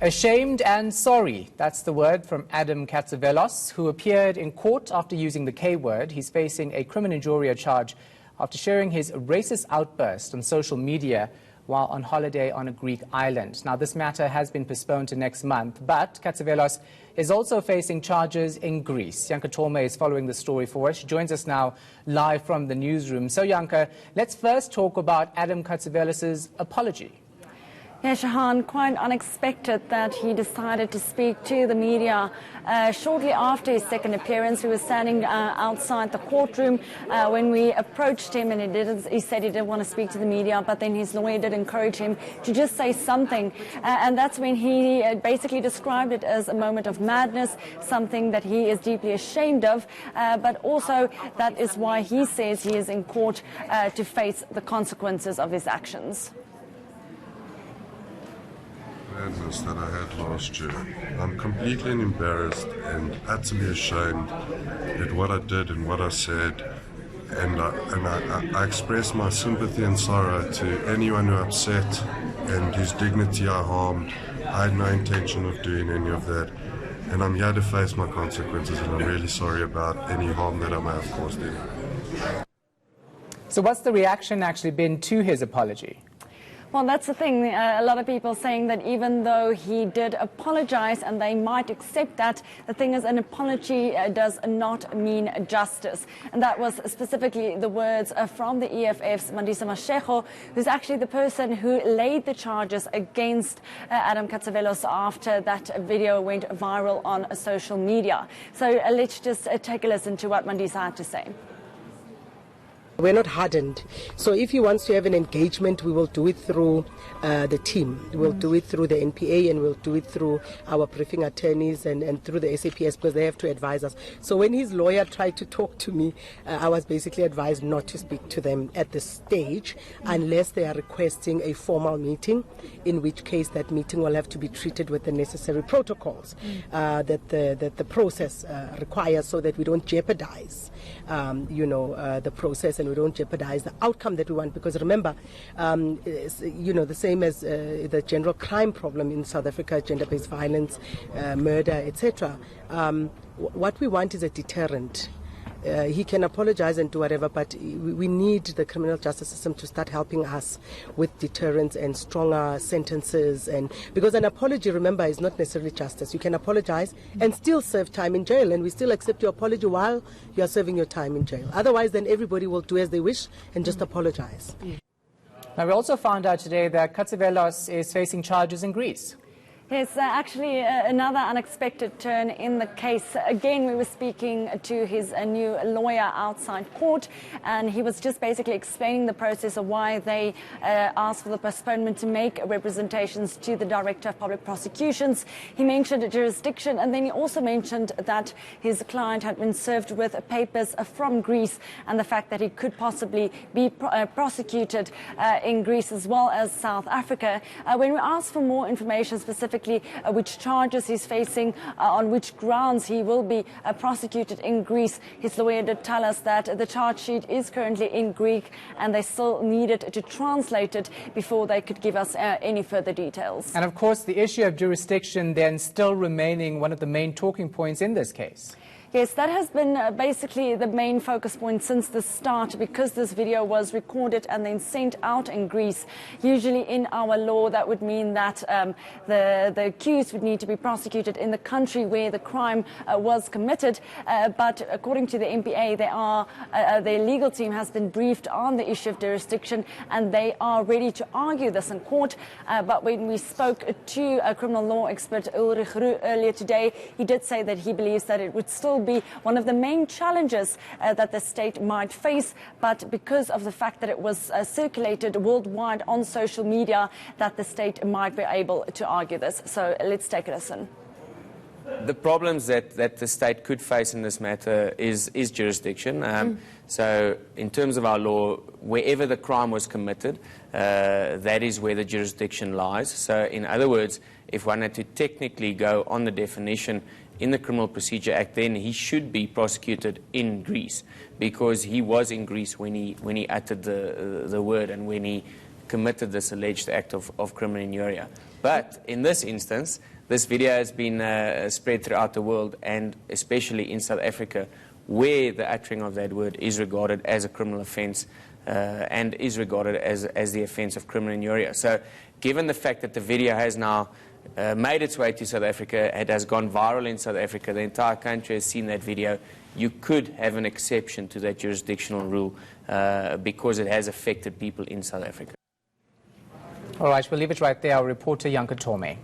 Ashamed and sorry, that's the word from Adam Catzavelos, who appeared in court after using the K word. He's facing a criminal injuria charge after sharing his racist outburst on social media while on holiday on a Greek island. Now, this matter has been postponed to next month, but Catzavelos is also facing charges in Greece. Yanka Tolme is following the story for us. She joins us now live from the newsroom. So, Yanka, let's first talk about Adam Catzavelos' apology. Yeah, Shahan, quite unexpected that he decided to speak to the media shortly after his second appearance. We were standing outside the courtroom when we approached him, and he said he didn't want to speak to the media, but then his lawyer did encourage him to just say something. And that's when he basically described it as a moment of madness, something that he is deeply ashamed of, but also that is why he says he is in court to face the consequences of his actions. Madness that I had last year. I'm completely embarrassed and utterly ashamed at what I did and what I said, and I express my sympathy and sorrow to anyone who upset and whose dignity I harmed. I had no intention of doing any of that, and I'm here to face my consequences, and I'm really sorry about any harm that I may have caused him. So what's the reaction actually been to his apology? Well, that's the thing. A lot of people saying that even though he did apologize and they might accept that, the thing is an apology does not mean justice. And that was specifically the words from the EFF's Mandisa Mashego, who's actually the person who laid the charges against Adam Catzavelos after that video went viral on social media. So let's just take a listen to what Mandisa had to say. We're not hardened. So if he wants to have an engagement, we will do it through the team. We'll do it through the NPA, and we'll do it through our briefing attorneys and through the SAPS, because they have to advise us. So when his lawyer tried to talk to me, I was basically advised not to speak to them at this stage unless they are requesting a formal meeting, in which case that meeting will have to be treated with the necessary protocols that the process requires, so that we don't jeopardize the process, and we don't jeopardize the outcome that we want. Because remember, the same as the general crime problem in South Africa, gender-based violence, murder, etc. What we want is a deterrent. He can apologize and do whatever, but we need the criminal justice system to start helping us with deterrence and stronger sentences. And because an apology, remember, is not necessarily justice. You can apologize and still serve time in jail, and we still accept your apology while you are serving your time in jail. Otherwise, then everybody will do as they wish and just apologize. Now, we also found out today that Catzavelos is facing charges in Greece. Yes, actually another unexpected turn in the case. Again, we were speaking to his new lawyer outside court, and he was just basically explaining the process of why they asked for the postponement to make representations to the Director of Public Prosecutions. He mentioned a jurisdiction, and then he also mentioned that his client had been served with papers from Greece, and the fact that he could possibly be prosecuted in Greece as well as South Africa. When we asked for more information, specifically which charges he's facing, on which grounds he will be prosecuted in Greece, his lawyer did tell us that the charge sheet is currently in Greek, and they still needed to translate it before they could give us any further details. And of course, the issue of jurisdiction then still remaining one of the main talking points in this case. Yes, that has been basically the main focus point since the start, because this video was recorded and then sent out in Greece. Usually in our law, that would mean that the accused would need to be prosecuted in the country where the crime was committed. But according to the NPA, their legal team has been briefed on the issue of jurisdiction, and they are ready to argue this in court. But when we spoke to a criminal law expert, Ulrich Roux, earlier today, he did say that he believes that it would still be one of the main challenges that the state might face, but because of the fact that it was circulated worldwide on social media, that the state might be able to argue this. So let's take a listen. The problems that the state could face in this matter is jurisdiction. So in terms of our law, wherever the crime was committed, that is where the jurisdiction lies. So in other words, if one had to technically go on the definition in the Criminal Procedure Act, then he should be prosecuted in Greece, because he was in Greece when he uttered the word and when he committed this alleged act of criminal injuria. But in this instance, this video has been spread throughout the world, and especially in South Africa, where the uttering of that word is regarded as a criminal offence and is regarded as the offence of criminal injuria. So given the fact that the video has now made its way to South Africa, it has gone viral in South Africa, the entire country has seen that video, you could have an exception to that jurisdictional rule because it has affected people in South Africa. All right, we'll leave it right there. Our reporter, Yanka Tome.